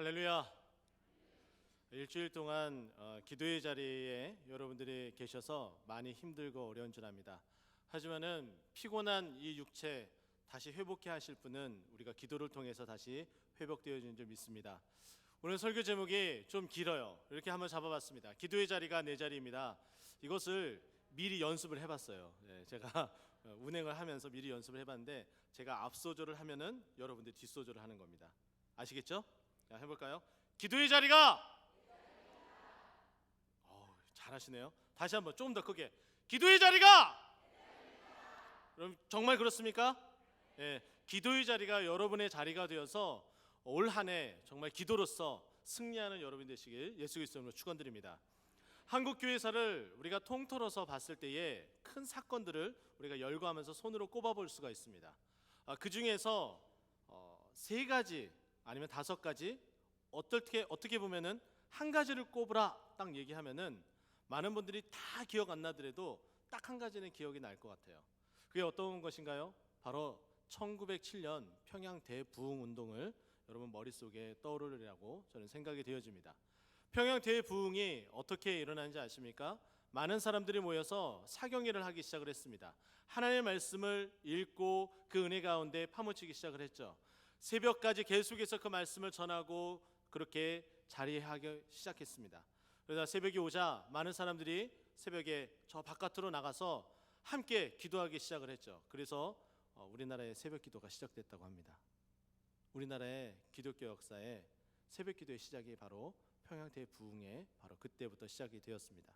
할렐루야. 일주일 동안 기도의 자리에 여러분들이 계셔서 많이 힘들고 어려운 줄 압니다. 하지만은 피곤한 이 육체 다시 회복해 하실 분은 우리가 기도를 통해서 다시 회복되어진 줄 믿습니다. 오늘 설교 제목이 좀 길어요. 이렇게 한번 잡아봤습니다. 기도의 자리가 내 자리입니다. 이것을 미리 연습을 해봤어요. 제가 운행을 하면서 미리 연습을 해봤는데, 제가 앞소절을 하면은 여러분들 뒷소절을 하는 겁니다. 아시겠죠? 자, 해볼까요? 기도의 자리가 잘하시네요. 다시 한번 조금 더 크게. 기도의 자리가. 그럼 정말 그렇습니까? 기도의 자리가 여러분의 자리가 되어서 올 한 해 정말 기도로서 승리하는 여러분 되시길 예수 그리스도로 축원드립니다. 한국 교회사를 우리가 통틀어서 봤을 때에 큰 사건들을 우리가 열거하면서 손으로 꼽아볼 수가 있습니다. 그 중에서 세 가지 아니면 다섯 가지, 어떻게 보면은 한 가지를 꼽으라 딱 얘기하면은 많은 분들이 다 기억 안 나더라도 딱 한 가지는 기억이 날 것 같아요. 그게 어떤 것인가요? 바로 1907년 평양 대부흥 운동을 여러분 머릿속에 떠오르리라고 저는 생각이 되어집니다. 평양 대부흥이 어떻게 일어나는지 아십니까? 많은 사람들이 모여서 사경회를 하기 시작을 했습니다. 하나님의 말씀을 읽고 그 은혜 가운데 파묻히기 시작을 했죠. 새벽까지 계속해서 그 말씀을 전하고 그렇게 자리하기 시작했습니다. 그러다 새벽이 오자 많은 사람들이 새벽에 저 바깥으로 나가서 함께 기도하기 시작을 했죠. 그래서 우리나라의 새벽 기도가 시작됐다고 합니다. 우리나라의 기독교 역사에 새벽 기도의 시작이 바로 평양 대부흥의 바로 그때부터 시작이 되었습니다.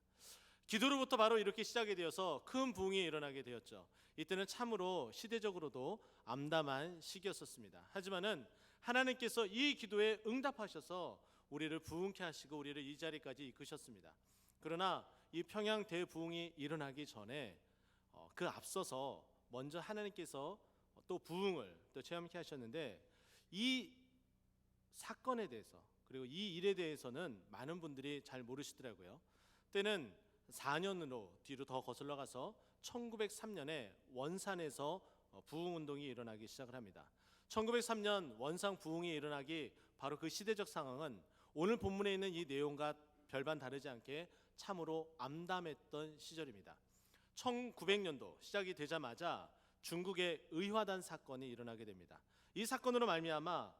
기도로부터 바로 이렇게 시작이 되어서 큰 부흥이 일어나게 되었죠. 이때는 참으로 시대적으로도 암담한 시기였었습니다. 하지만은 하나님께서 이 기도에 응답하셔서 우리를 부흥케 하시고 우리를 이 자리까지 이끄셨습니다. 그러나 이 평양 대부흥이 일어나기 전에 그 앞서서 먼저 하나님께서 또 부흥을 또 체험케 하셨는데, 이 사건에 대해서 그리고 이 일에 대해서는 많은 분들이 잘 모르시더라고요. 때는 4년으로 뒤로 더 거슬러 가서 1903년에 원산에서 부흥운동이 일어나기 시작을 합니다. 1903년 원산 부흥이 일어나기 바로 그 시대적 상황은 오늘 본문에 있는 이 내용과 별반 다르지 않게 참으로 암담했던 시절입니다. 1900년도 시작이 되자마자 중국의 의화단 사건이 일어나게 됩니다. 이 사건으로 말미암아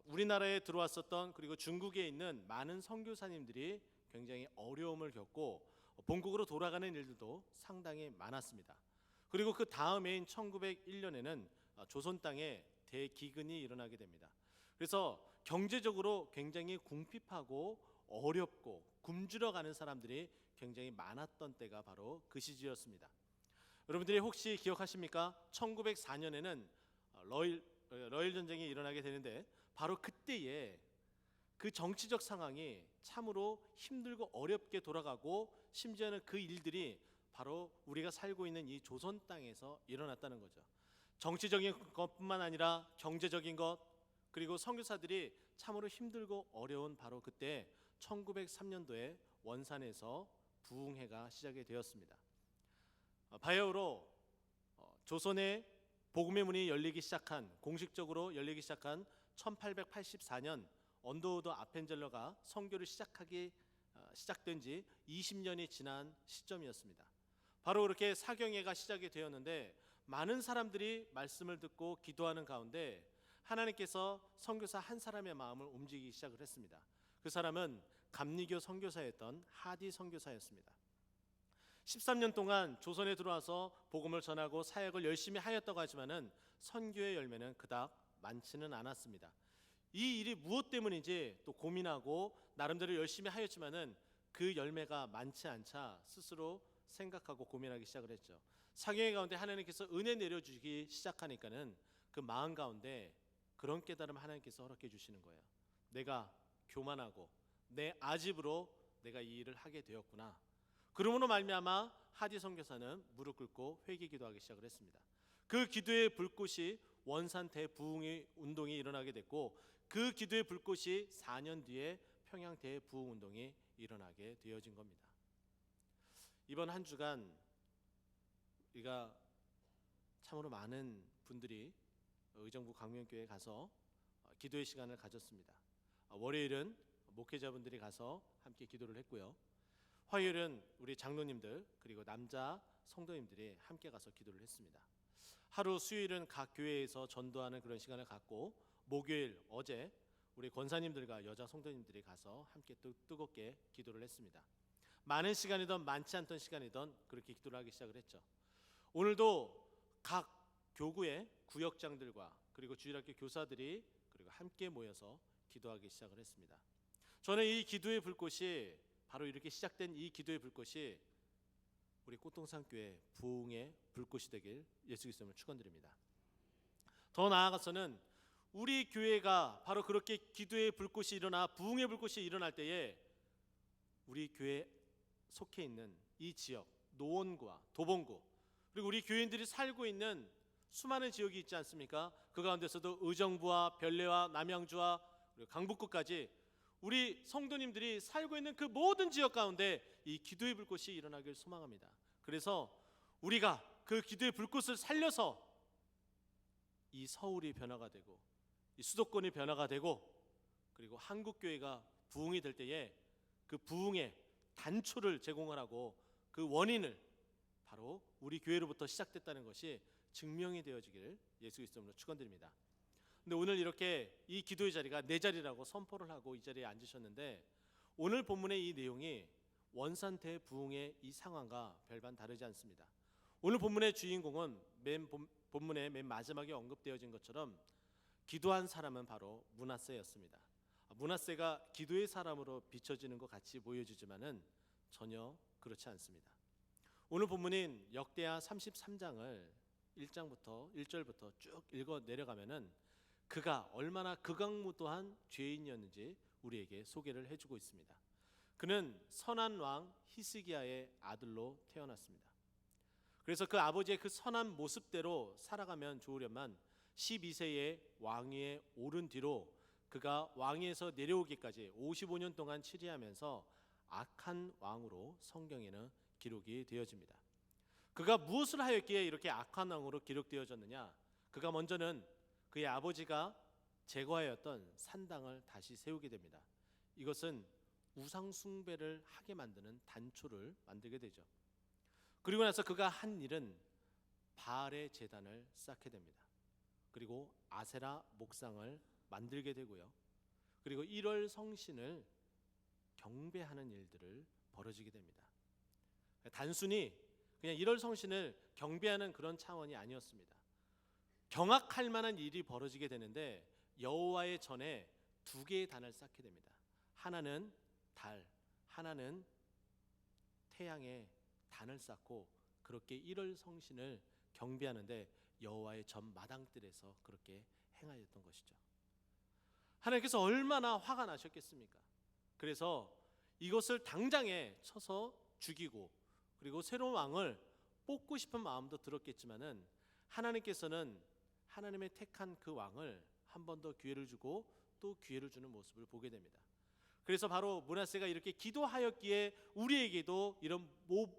우리나라에 들어왔었던 그리고 중국에 있는 많은 선교사님들이 굉장히 어려움을 겪고 본국으로 돌아가는 일들도 상당히 많았습니다. 그리고 그 다음 해인 1901년에는 조선 땅에 대기근이 일어나게 됩니다. 그래서 경제적으로 굉장히 궁핍하고 어렵고 굶주려가는 사람들이 굉장히 많았던 때가 바로 그 시기였습니다. 여러분들이 혹시 기억하십니까? 1904년에는 러일 전쟁이 일어나게 되는데, 바로 그때에 그 정치적 상황이 참으로 힘들고 어렵게 돌아가고, 심지어는 그 일들이 바로 우리가 살고 있는 이 조선 땅에서 일어났다는 거죠. 정치적인 것뿐만 아니라 경제적인 것, 그리고 선교사들이 참으로 힘들고 어려운 바로 그때 1903년도에 원산에서 부흥회가 시작이 되었습니다. 바야흐로 조선의 복음의 문이 공식적으로 열리기 시작한 1884년 언더우드 아펜젤러가 선교를 시작된 지 20년이 지난 시점이었습니다. 바로 그렇게 사경회가 시작이 되었는데, 많은 사람들이 말씀을 듣고 기도하는 가운데 하나님께서 선교사 한 사람의 마음을 움직이기 시작을 했습니다. 그 사람은 감리교 선교사였던 하디 선교사였습니다. 13년 동안 조선에 들어와서 복음을 전하고 사역을 열심히 하였다고 하지만은 선교의 열매는 그닥 많지는 않았습니다. 이 일이 무엇 때문인지 또 고민하고 나름대로 열심히 하였지만은 그 열매가 많지 않자 스스로 생각하고 고민하기 시작을 했죠. 사경회 가운데 하나님께서 은혜 내려주기 시작하니까는 그 마음 가운데 그런 깨달음 하나님께서 허락해 주시는 거예요. 내가 교만하고 내 아집으로 내가 이 일을 하게 되었구나. 그러므로 말미암아 하디 선교사는 무릎 꿇고 회개 기도하기 시작을 했습니다. 그 기도의 불꽃이 원산 대부흥 운동이 일어나게 됐고, 그 기도의 불꽃이 4년 뒤에 평양 대부흥 운동이 일어나게 되어진 겁니다. 이번 한 주간 우리가 참으로 많은 분들이 의정부 강명교회에 가서 기도의 시간을 가졌습니다. 월요일은 목회자분들이 가서 함께 기도를 했고요. 화요일은 우리 장로님들 그리고 남자 성도님들이 함께 가서 기도를 했습니다. 하루 수요일은 각 교회에서 전도하는 그런 시간을 갖고, 목요일 어제 우리 권사님들과 여자 성도님들이 가서 함께 뜨겁게 기도를 했습니다. 많은 시간이든 많지 않던 시간이든 그렇게 기도를 하기 시작을 했죠. 오늘도 각 교구의 구역장들과 그리고 주일학교 교사들이 그리고 함께 모여서 기도하기 시작을 했습니다. 저는 이 기도의 불꽃이, 바로 이렇게 시작된 이 기도의 불꽃이 우리 꽃동산교회 부흥의 불꽃이 되길 예수 그리스도로 축원드립니다. 더 나아가서는 우리 교회가 바로 그렇게 기도의 불꽃이 일어나 부흥의 불꽃이 일어날 때에 우리 교회 속해 있는 이 지역, 노원구와 도봉구, 그리고 우리 교인들이 살고 있는 수많은 지역이 있지 않습니까? 그 가운데서도 의정부와 별내와 남양주와 그리고 강북구까지 우리 성도님들이 살고 있는 그 모든 지역 가운데 이 기도의 불꽃이 일어나길 소망합니다. 그래서 우리가 그 기도의 불꽃을 살려서 이 서울이 변화가 되고 이 수도권이 변화가 되고 그리고 한국교회가 부흥이 될 때에 그 부흥의 단초를 제공하라고, 그 원인을 바로 우리 교회로부터 시작됐다는 것이 증명이 되어지기를 예수 그리스도로 축원드립니다. 근데 오늘 이렇게 이 기도의 자리가 내 자리라고 선포를 하고 이 자리에 앉으셨는데, 오늘 본문의 이 내용이 원산 대부흥의 이 상황과 별반 다르지 않습니다. 오늘 본문의 주인공은 본문의 맨 마지막에 언급되어진 것처럼 기도한 사람은 바로 므낫세였습니다. 므낫세가 기도의 사람으로 비춰지는 것 같이 보여지지만은 전혀 그렇지 않습니다. 오늘 본문인 역대하 33장을 1절부터 쭉 읽어 내려가면은 그가 얼마나 극악무도한 죄인이었는지 우리에게 소개를 해주고 있습니다. 그는 선한 왕 히스기야의 아들로 태어났습니다. 그래서 그 아버지의 그 선한 모습대로 살아가면 좋으련만 12세의 왕위에 오른 뒤로 그가 왕위에서 내려오기까지 55년 동안 치리하면서 악한 왕으로 성경에는 기록이 되어집니다. 그가 무엇을 하였기에 이렇게 악한 왕으로 기록되어졌느냐? 그가 먼저는 그의 아버지가 제거하였던 산당을 다시 세우게 됩니다. 이것은 우상 숭배를 하게 만드는 단초를 만들게 되죠. 그리고 나서 그가 한 일은 바알의 제단을 쌓게 됩니다. 그리고 아세라 목상을 만들게 되고요. 그리고 1월 성신을 경배하는 일들을 벌어지게 됩니다. 단순히 그냥 1월 성신을 경배하는 그런 차원이 아니었습니다. 경악할 만한 일이 벌어지게 되는데, 여호와의 전에 두 개의 단을 쌓게 됩니다. 하나는 달, 하나는 태양의 단을 쌓고 그렇게 1월 성신을 경배하는데 여호와의 전 마당들에서 그렇게 행하였던 것이죠. 하나님께서 얼마나 화가 나셨겠습니까? 그래서 이것을 당장에 쳐서 죽이고 그리고 새로운 왕을 뽑고 싶은 마음도 들었겠지만은 하나님께서는 하나님의 택한 그 왕을 한 번 더 기회를 주고 또 기회를 주는 모습을 보게 됩니다. 그래서 바로 므낫세가 이렇게 기도하였기에 우리에게도 이런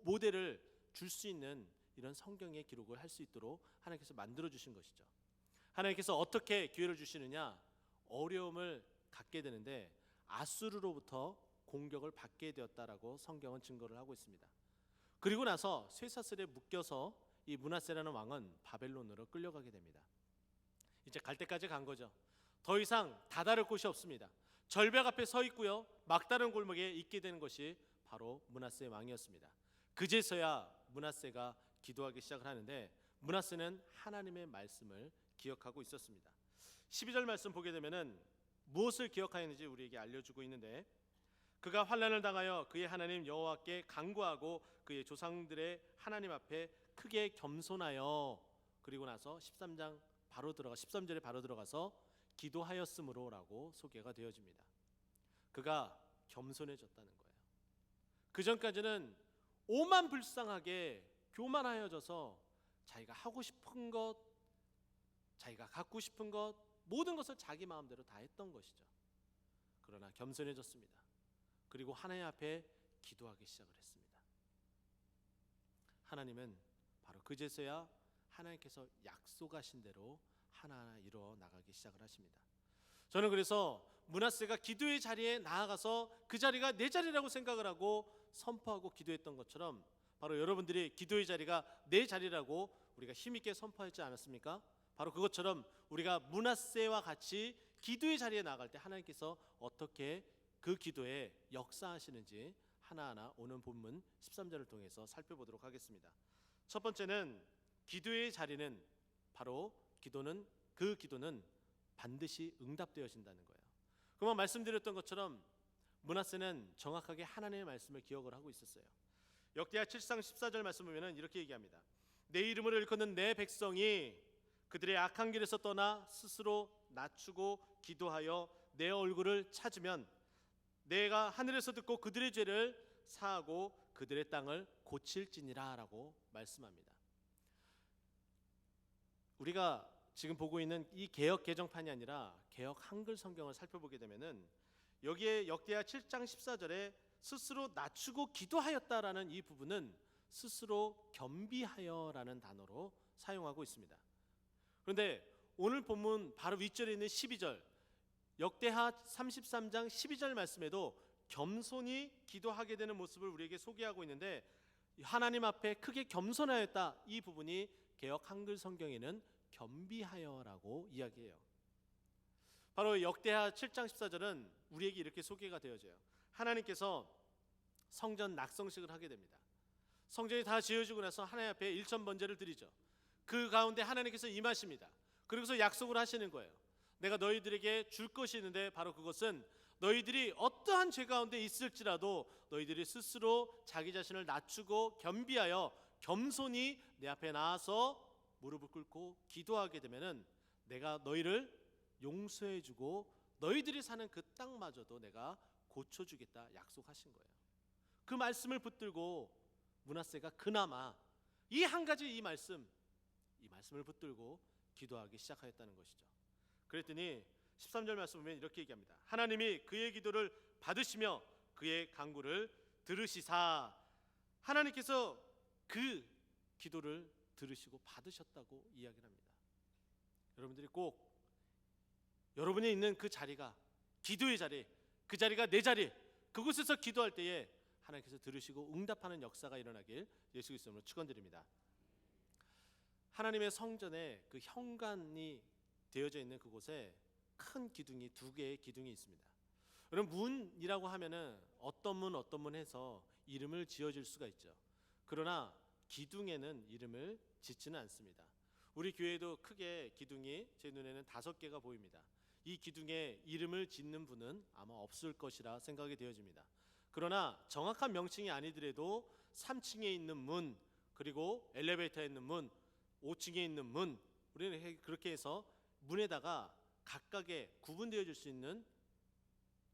모델을 줄 수 있는 이런 성경의 기록을 할 수 있도록 하나님께서 만들어 주신 것이죠. 하나님께서 어떻게 기회를 주시느냐? 어려움을 갖게 되는데 아수르로부터 공격을 받게 되었다라고 성경은 증거를 하고 있습니다. 그리고 나서 쇠사슬에 묶여서 이 므낫세라는 왕은 바벨론으로 끌려가게 됩니다. 이제 갈 때까지 간 거죠. 더 이상 다다를 곳이 없습니다. 절벽 앞에 서 있고요, 막다른 골목에 있게 되는 것이 바로 므낫세 왕이었습니다. 그제서야 므낫세가 기도하기 시작을 하는데, 므낫세는 하나님의 말씀을 기억하고 있었습니다. 12절 말씀 보게 되면은 무엇을 기억하였는지 우리에게 알려주고 있는데, 그가 환난을 당하여 그의 하나님 여호와께 간구하고 그의 조상들의 하나님 앞에 크게 겸손하여, 그리고 나서 13절에 바로 들어가서 기도하였으므로라고 소개가 되어집니다. 그가 겸손해졌다는 거예요. 그 전까지는 오만불상하게 교만하여져서 자기가 하고 싶은 것, 자기가 갖고 싶은 것, 모든 것을 자기 마음대로 다 했던 것이죠. 그러나 겸손해졌습니다. 그리고 하나님 앞에 기도하기 시작을 했습니다. 하나님은 바로 그제서야 하나님께서 약속하신 대로 하나하나 이루어 나가기 시작을 하십니다. 저는 그래서 므낫세가 기도의 자리에 나아가서 그 자리가 내 자리라고 생각을 하고 선포하고 기도했던 것처럼 바로 여러분들이 기도의 자리가 내 자리라고 우리가 힘있게 선포하지 않았습니까? 바로 그것처럼 우리가 므낫세와 같이 기도의 자리에 나아갈 때 하나님께서 어떻게 그 기도에 역사하시는지 하나하나 오늘 본문 13절을 통해서 살펴보도록 하겠습니다. 첫 번째는 기도의 자리는 바로 그 기도는 반드시 응답되어진다는 거예요. 그만 말씀드렸던 것처럼 므낫세는 정확하게 하나님의 말씀을 기억을 하고 있었어요. 역대하 7장 14절 말씀 보면은 이렇게 얘기합니다. 내 이름을 일컫는 내 백성이 그들의 악한 길에서 떠나 스스로 낮추고 기도하여 내 얼굴을 찾으면 내가 하늘에서 듣고 그들의 죄를 사하고 그들의 땅을 고칠지니라 라고 말씀합니다. 우리가 지금 보고 있는 이 개역 개정판이 아니라 개역 한글 성경을 살펴보게 되면은 여기에 역대하 7장 14절에 스스로 낮추고 기도하였다라는 이 부분은 스스로 겸비하여라는 단어로 사용하고 있습니다. 그런데 오늘 본문 바로 윗절에 있는 12절 역대하 33장 12절 말씀에도 겸손히 기도하게 되는 모습을 우리에게 소개하고 있는데 하나님 앞에 크게 겸손하였다 이 부분이 개역 한글 성경에는 겸비하여라고 이야기해요. 바로 역대하 7장 14절은 우리에게 이렇게 소개가 되어져요. 하나님께서 성전 낙성식을 하게 됩니다. 성전이 다 지어지고 나서 하나님 앞에 일천번제를 드리죠. 그 가운데 하나님께서 임하십니다. 그리고서 약속을 하시는 거예요. 내가 너희들에게 줄 것이 있는데 바로 그것은 너희들이 어떠한 죄 가운데 있을지라도 너희들이 스스로 자기 자신을 낮추고 겸비하여 겸손히 내 앞에 나와서 무릎을 꿇고 기도하게 되면은 내가 너희를 용서해주고 너희들이 사는 그 땅마저도 내가 고쳐주겠다 약속하신 거예요. 그 말씀을 붙들고 므낫세가 그나마 이 한 가지 이 말씀을 붙들고 기도하기 시작하였다는 것이죠. 그랬더니 13절 말씀 보면 이렇게 얘기합니다. 하나님이 그의 기도를 받으시며 그의 간구를 들으시사 하나님께서 그 기도를 들으시고 받으셨다고 이야기를 합니다. 여러분들이 꼭 여러분이 있는 그 자리가 기도의 자리, 그 자리가 내 자리, 그곳에서 기도할 때에 하나님께서 들으시고 응답하는 역사가 일어나길 예수 그리스도로 축원드립니다. 하나님의 성전에 그 현관이 되어져 있는 그곳에 큰 기둥이 두 개의 기둥이 있습니다. 여러분 문이라고 하면은 어떤 문 해서 이름을 지어줄 수가 있죠. 그러나 기둥에는 이름을 짓지는 않습니다. 우리 교회도 크게 기둥이 제 눈에는 5개가 보입니다. 이 기둥에 이름을 짓는 분은 아마 없을 것이라 생각이 되어집니다. 그러나 정확한 명칭이 아니더라도 3층에 있는 문, 그리고 엘리베이터에 있는 문, 5층에 있는 문, 우리는 그렇게 해서 문에다가 각각의 구분되어질 수 있는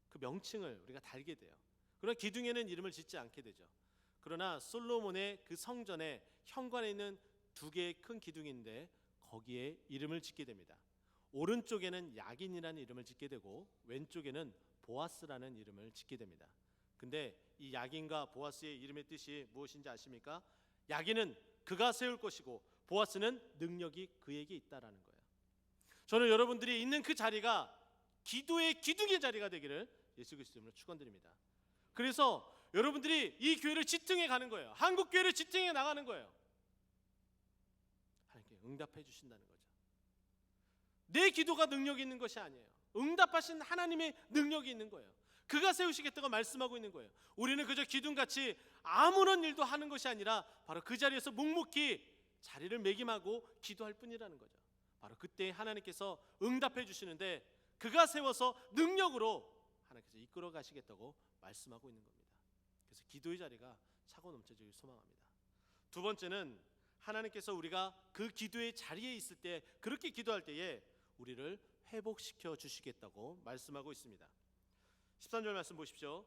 그 명칭을 우리가 달게 돼요. 그러나 기둥에는 이름을 짓지 않게 되죠. 그러나 솔로몬의 그 성전에 현관에 있는 2개의 큰 기둥인데 거기에 이름을 짓게 됩니다. 오른쪽에는 야긴이라는 이름을 짓게 되고 왼쪽에는 보아스라는 이름을 짓게 됩니다. 근데 이 야긴과 보아스의 이름의 뜻이 무엇인지 아십니까? 야긴은 그가 세울 것이고 보아스는 능력이 그에게 있다라는 거예요. 저는 여러분들이 있는 그 자리가 기도의 기둥의 자리가 되기를 예수 그리스도로 축원드립니다. 그래서 여러분들이 이 교회를 지탱해 가는 거예요. 한국 교회를 지탱해 나가는 거예요. 하나님께 응답해 주신다는 거죠. 내 기도가 능력이 있는 것이 아니에요. 응답하신 하나님의 능력이 있는 거예요. 그가 세우시겠다고 말씀하고 있는 거예요. 우리는 그저 기둥같이 아무런 일도 하는 것이 아니라 바로 그 자리에서 묵묵히 자리를 매김하고 기도할 뿐이라는 거죠. 바로 그때 하나님께서 응답해 주시는데 그가 세워서 능력으로 하나님께서 이끌어 가시겠다고 말씀하고 있는 겁니다. 그래서 기도의 자리가 차고 넘쳐지길 소망합니다. 두 번째는 하나님께서 우리가 그 기도의 자리에 있을 때 그렇게 기도할 때에 우리를 회복시켜 주시겠다고 말씀하고 있습니다. 13절 말씀 보십시오.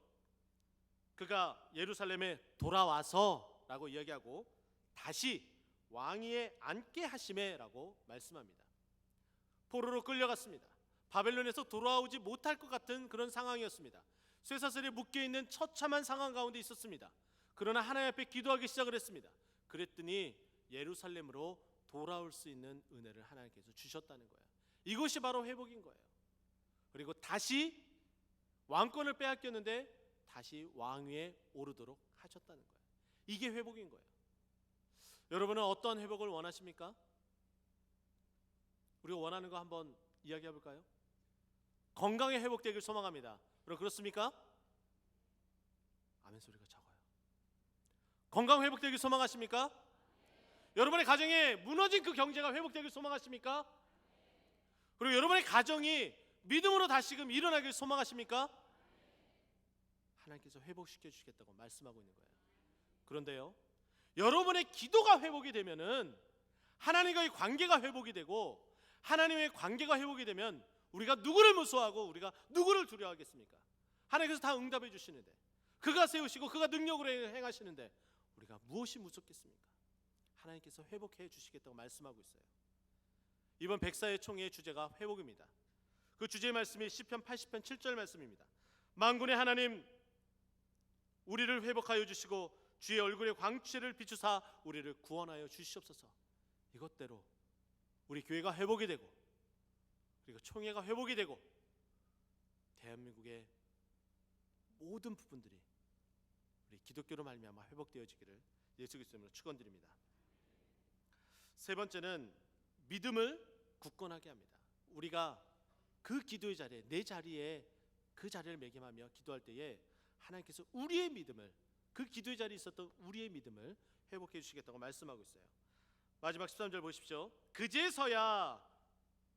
그가 예루살렘에 돌아와서 라고 이야기하고 다시 왕위에 앉게 하심에 라고 말씀합니다. 포로로 끌려갔습니다. 바벨론에서 돌아오지 못할 것 같은 그런 상황이었습니다. 쇠사슬에 묶여있는 처참한 상황 가운데 있었습니다. 그러나 하나님 앞에 기도하기 시작을 했습니다. 그랬더니 예루살렘으로 돌아올 수 있는 은혜를 하나님께서 주셨다는 거예요. 이것이 바로 회복인 거예요. 그리고 다시 왕권을 빼앗겼는데 다시 왕위에 오르도록 하셨다는 거예요. 이게 회복인 거예요. 여러분은 어떤 회복을 원하십니까? 우리가 원하는 거 한번 이야기해 볼까요? 건강에 회복되길 소망합니다. 여러분 그렇습니까? 아멘 소리가 작아요. 건강 회복되길 소망하십니까? 여러분의 가정에 무너진 그 경제가 회복되길 소망하십니까? 그리고 여러분의 가정이 믿음으로 다시금 일어나길 소망하십니까? 하나님께서 회복시켜 주시겠다고 말씀하고 있는 거예요. 그런데요, 여러분의 기도가 회복이 되면은 하나님과의 관계가 회복이 되고, 하나님의 관계가 회복이 되면 우리가 누구를 무서워하고 우리가 누구를 두려워하겠습니까? 하나님께서 다 응답해 주시는데, 그가 세우시고 그가 능력으로 행하시는데 우리가 무엇이 무섭겠습니까? 하나님께서 회복해 주시겠다고 말씀하고 있어요. 이번 백사의 총회의 주제가 회복입니다. 그 주제의 말씀이 시편 80편 7절 말씀입니다. 만군의 하나님, 우리를 회복하여 주시고 주의 얼굴의 광채를 비추사 우리를 구원하여 주시옵소서. 이것대로 우리 교회가 회복이 되고, 그리고 총회가 회복이 되고, 대한민국의 모든 부분들이 우리 기독교로 말미암아 회복되어지기를 예수 그리스도로 축원드립니다. 세 번째는 믿음을 굳건하게 합니다. 우리가 그 기도의 자리에, 내 자리에 그 자리를 매김하며 기도할 때에 하나님께서 우리의 믿음을, 그 기도의 자리에 있었던 우리의 믿음을 회복해 주시겠다고 말씀하고 있어요. 마지막 13절 보십시오. 그제서야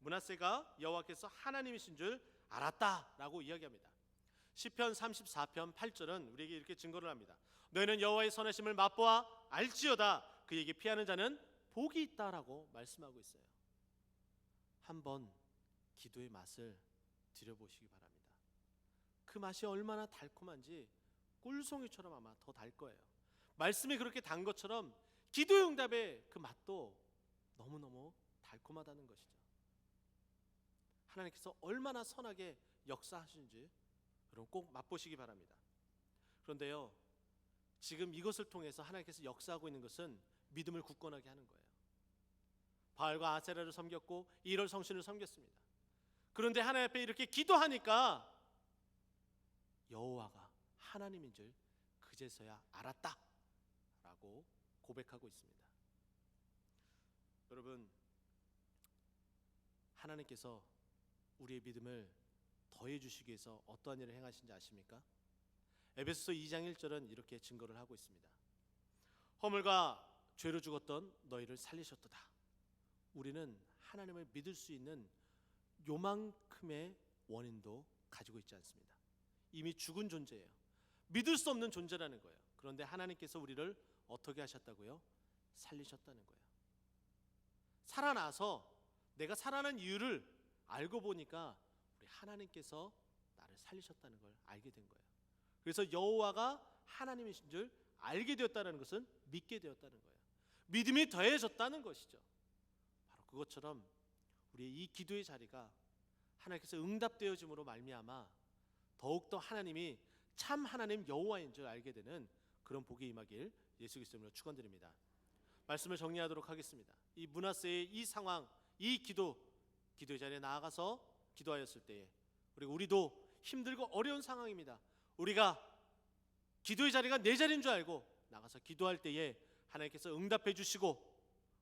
므낫세가 여호와께서 하나님이신 줄 알았다라고 이야기합니다. 시편 34편 8절은 우리에게 이렇게 증거를 합니다. 너희는 여호와의 선하심을 맛보아 알지어다. 그에게 피하는 자는 복이 있다라고 말씀하고 있어요. 한번 기도의 맛을 들여보시기 바랍니다. 그 맛이 얼마나 달콤한지 꿀송이처럼 아마 더 달 거예요. 말씀이 그렇게 단 것처럼 기도의 응답의 그 맛도 너무너무 달콤하다는 것이죠. 하나님께서 얼마나 선하게 역사하시는지 여러분 꼭 맛보시기 바랍니다. 그런데요, 지금 이것을 통해서 하나님께서 역사하고 있는 것은 믿음을 굳건하게 하는 거예요. 바알과 아세라를 섬겼고 이럴 성신을 섬겼습니다. 그런데 하나님 앞에 이렇게 기도하니까 여호와가 하나님인 줄 그제서야 알았다라고 고백하고 있습니다. 여러분, 하나님께서 우리의 믿음을 더해 주시기 위해서 어떠한 일을 행하신지 아십니까? 에베소서 2장 1절은 이렇게 증거를 하고 있습니다. 허물과 죄로 죽었던 너희를 살리셨도다. 우리는 하나님을 믿을 수 있는 요만큼의 원인도 가지고 있지 않습니다. 이미 죽은 존재예요. 믿을 수 없는 존재라는 거예요. 그런데 하나님께서 우리를 어떻게 하셨다고요? 살리셨다는 거예요. 살아나서 내가 살아난 이유를 알고 보니까 우리 하나님께서 나를 살리셨다는 걸 알게 된 거예요. 그래서 여호와가 하나님이신 줄 알게 되었다는 것은 믿게 되었다는 거예요. 믿음이 더해졌다는 것이죠. 바로 그것처럼 우리의 이 기도의 자리가 하나님께서 응답되어짐으로 말미암아 더욱더 하나님이 참 하나님 여호와인 줄 알게 되는 그런 복이 임하길 예수 그리스도로 축원드립니다. 말씀을 정리하도록 하겠습니다. 이 므낫세의 이 상황, 이 기도의 자리에 나아가서 기도하였을 때에, 그리고 우리도 힘들고 어려운 상황입니다. 우리가 기도의 자리가 내 자리인 줄 알고 나가서 기도할 때에 하나님께서 응답해 주시고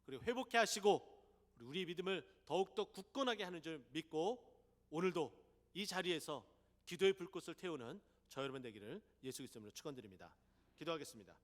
그리고 회복해 하시고 우리의 믿음을 더욱더 굳건하게 하는 줄 믿고, 오늘도 이 자리에서 기도의 불꽃을 태우는 저 여러분 되기를 예수 그리스도로 축원드립니다. 기도하겠습니다.